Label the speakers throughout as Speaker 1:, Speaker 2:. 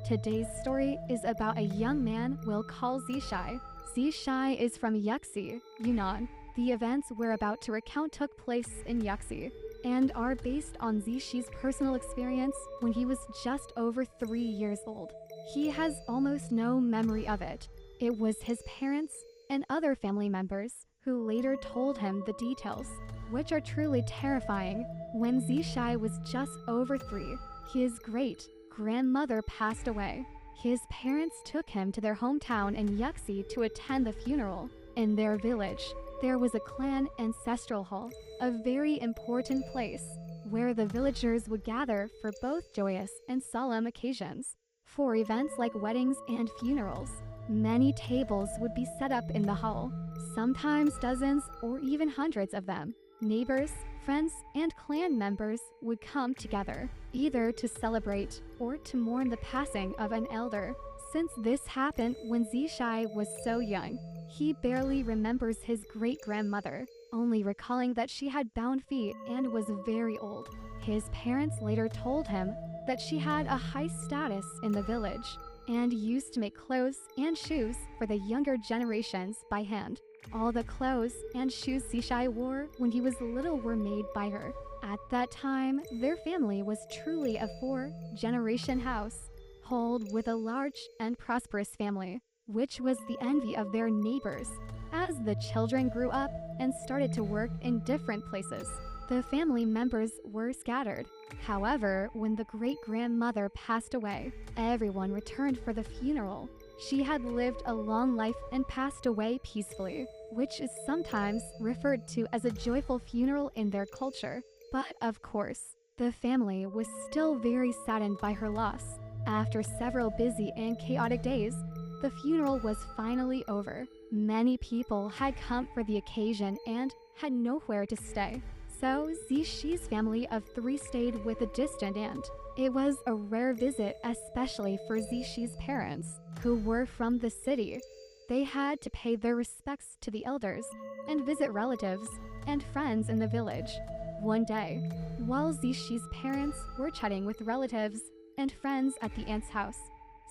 Speaker 1: Today's story is about a young man we'll call Zishai. Zishai is from Yuxi, Yunnan. The events we're about to recount took place in Yuxi and are based on Zishai's personal experience when he was just over 3 years old. He has almost no memory of it. It was his parents and other family members who later told him the details, which are truly terrifying. When Zishai was just over 3, his great-grandmother passed away. His parents took him to their hometown in Yuxi to attend the funeral. In their village, there was a clan ancestral hall, a very important place where the villagers would gather for both joyous and solemn occasions. For events like weddings and funerals, many tables would be set up in the hall, sometimes dozens or even hundreds of them. Neighbors, friends, and clan members would come together, either to celebrate or to mourn the passing of an elder. Since this happened when Zishai was so young, he barely remembers his great-grandmother, only recalling that she had bound feet and was very old. His parents later told him that she had a high status in the village and used to make clothes and shoes for the younger generations by hand. All the clothes and shoes Zishai wore when he was little were made by her. At that time, their family was truly a 4-generation household with a large and prosperous family, which was the envy of their neighbors. As the children grew up and started to work in different places, the family members were scattered. However, when the great-grandmother passed away, everyone returned for the funeral. She had lived a long life and passed away peacefully, which is sometimes referred to as a joyful funeral in their culture. But of course, the family was still very saddened by her loss. After several busy and chaotic days, the funeral was finally over. Many people had come for the occasion and had nowhere to stay. So Zishai's family of 3 stayed with a distant aunt. It was a rare visit, especially for Zishai's parents, who were from the city. They had to pay their respects to the elders and visit relatives and friends in the village. One day, while Zishai's parents were chatting with relatives and friends at the aunt's house,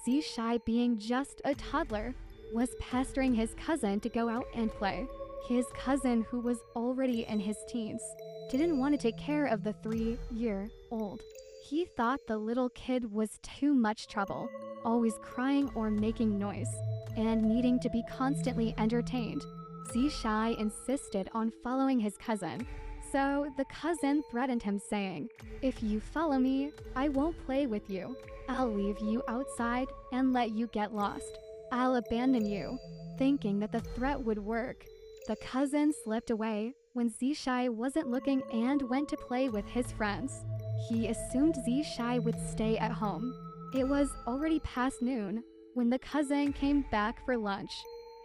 Speaker 1: Zishai, being just a toddler, was pestering his cousin to go out and play. His cousin, who was already in his teens, didn't want to take care of the 3-year-old. He thought the little kid was too much trouble, always crying or making noise, and needing to be constantly entertained. Zishai insisted on following his cousin, so the cousin threatened him, saying, "If you follow me, I won't play with you. I'll leave you outside and let you get lost. I'll abandon you." Thinking that the threat would work, the cousin slipped away when Zishai wasn't looking and went to play with his friends. He assumed Zishai would stay at home. It was already past noon when the cousin came back for lunch.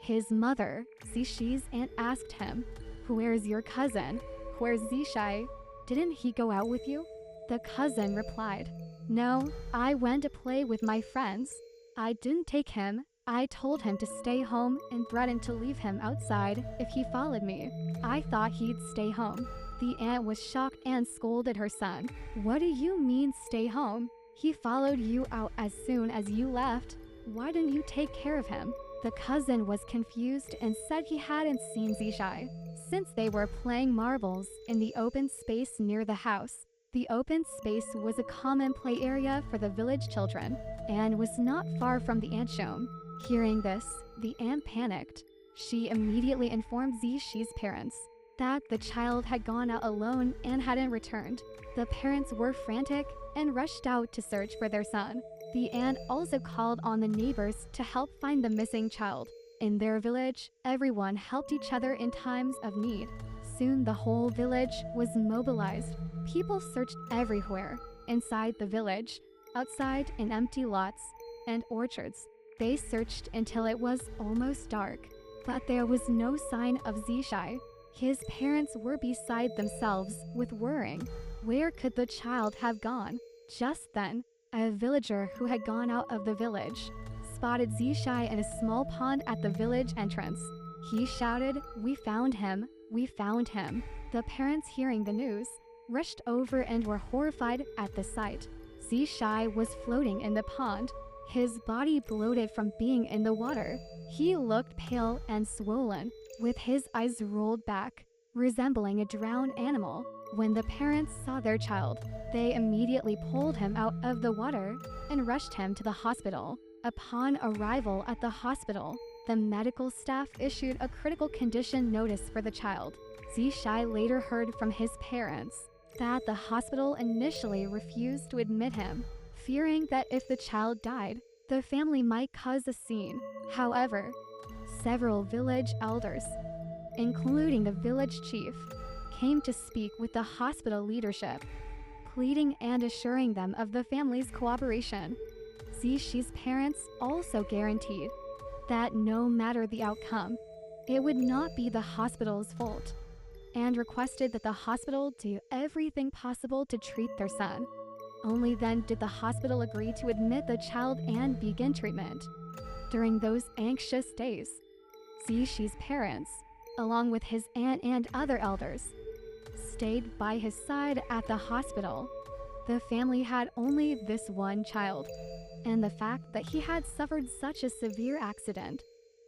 Speaker 1: His mother, Zishai's aunt, asked him, "Where's your cousin? Where's Zishai? Didn't he go out with you?" The cousin replied, "No, I went to play with my friends. I didn't take him. I told him to stay home and threatened to leave him outside if he followed me. I thought he'd stay home." The aunt was shocked and scolded her son. "What do you mean stay home? He followed you out as soon as you left. Why didn't you take care of him?" The cousin was confused and said he hadn't seen Zishai since they were playing marbles in the open space near the house. The open space was a common play area for the village children and was not far from the aunt's home. Hearing this, the aunt panicked. She immediately informed Zishai's parents that the child had gone out alone and hadn't returned. The parents were frantic and rushed out to search for their son. The aunt also called on the neighbors to help find the missing child. In their village, everyone helped each other in times of need. Soon the whole village was mobilized. People searched everywhere, inside the village, outside in empty lots, and orchards. They searched until it was almost dark, but there was no sign of Zishai. His parents were beside themselves with worrying. Where could the child have gone? Just then, a villager who had gone out of the village spotted Zishai in a small pond at the village entrance. He shouted, "We found him! We found him!" The parents, hearing the news, rushed over and were horrified at the sight. Zishai was floating in the pond. His body bloated from being in the water. He looked pale and swollen, with his eyes rolled back, resembling a drowned animal. When the parents saw their child, they immediately pulled him out of the water and rushed him to the hospital. Upon arrival at the hospital, the medical staff issued a critical condition notice for the child. Zishai later heard from his parents that the hospital initially refused to admit him, fearing that if the child died, the family might cause a scene. However, several village elders, including the village chief, came to speak with the hospital leadership, pleading and assuring them of the family's cooperation. Zishi's parents also guaranteed that no matter the outcome, it would not be the hospital's fault, and requested that the hospital do everything possible to treat their son. Only then did the hospital agree to admit the child and begin treatment. During those anxious days, Zishi's parents, along with his aunt and other elders, stayed by his side at the hospital. The family had only this one child, and the fact that he had suffered such a severe accident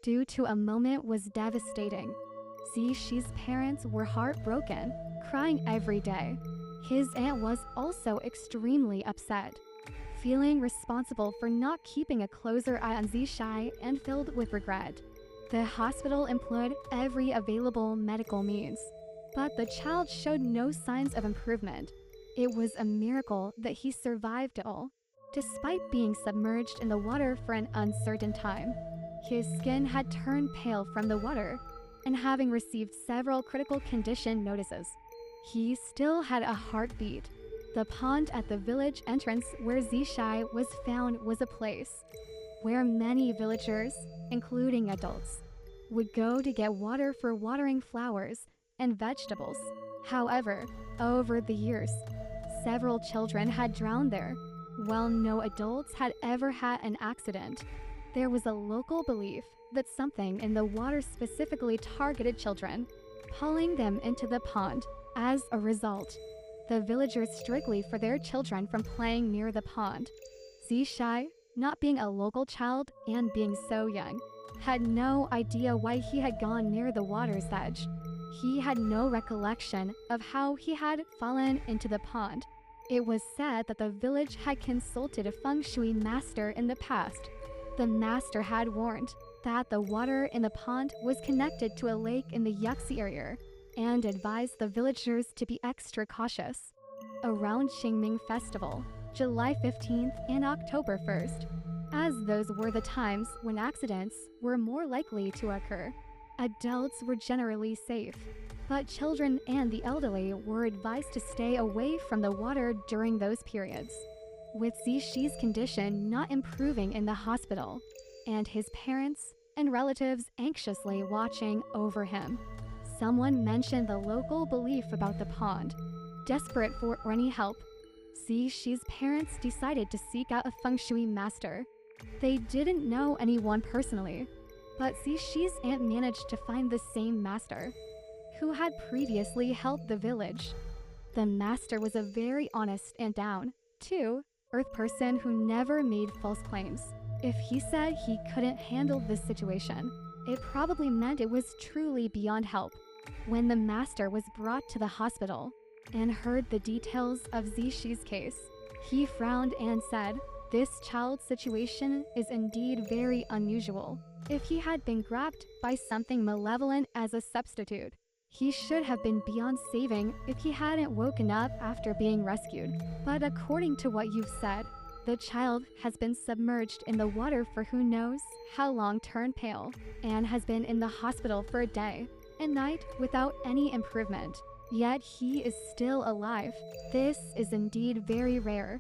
Speaker 1: due to a moment was devastating. Zishi's parents were heartbroken, crying every day. His aunt was also extremely upset, feeling responsible for not keeping a closer eye on Zishai and filled with regret. The hospital employed every available medical means, but the child showed no signs of improvement. It was a miracle that he survived it all, despite being submerged in the water for an uncertain time. His skin had turned pale from the water, and having received several critical condition notices, he still had a heartbeat. The pond at the village entrance where Zishai was found was a place where many villagers, including adults, would go to get water for watering flowers and vegetables. However, over the years, several children had drowned there. While no adults had ever had an accident, there was a local belief that something in the water specifically targeted children, pulling them into the pond. As a result, the villagers strictly forbade their children from playing near the pond. Zishai, not being a local child and being so young, had no idea why he had gone near the water's edge. He had no recollection of how he had fallen into the pond. It was said that the village had consulted a feng shui master in the past. The master had warned that the water in the pond was connected to a lake in the Yuxi area and advised the villagers to be extra cautious. Around Changming Festival, July 15th and October 1st, as those were the times when accidents were more likely to occur. Adults were generally safe, but children and the elderly were advised to stay away from the water during those periods. With Zishi's condition not improving in the hospital, and his parents and relatives anxiously watching over him, someone mentioned the local belief about the pond. Desperate for any help, Zishi's parents decided to seek out a feng shui master. They didn't know anyone personally, but Zishi's aunt managed to find the same master, who had previously helped the village. The master was a very honest and down-to-earth person who never made false claims. If he said he couldn't handle this situation, it probably meant it was truly beyond help. When the master was brought to the hospital and heard the details of Zishi's case, he frowned and said, "This child's situation is indeed very unusual. If he had been grabbed by something malevolent as a substitute, he should have been beyond saving if he hadn't woken up after being rescued. But according to what you've said, the child has been submerged in the water for who knows how long, turned pale, and has been in the hospital for a day and night without any improvement. Yet he is still alive. This is indeed very rare.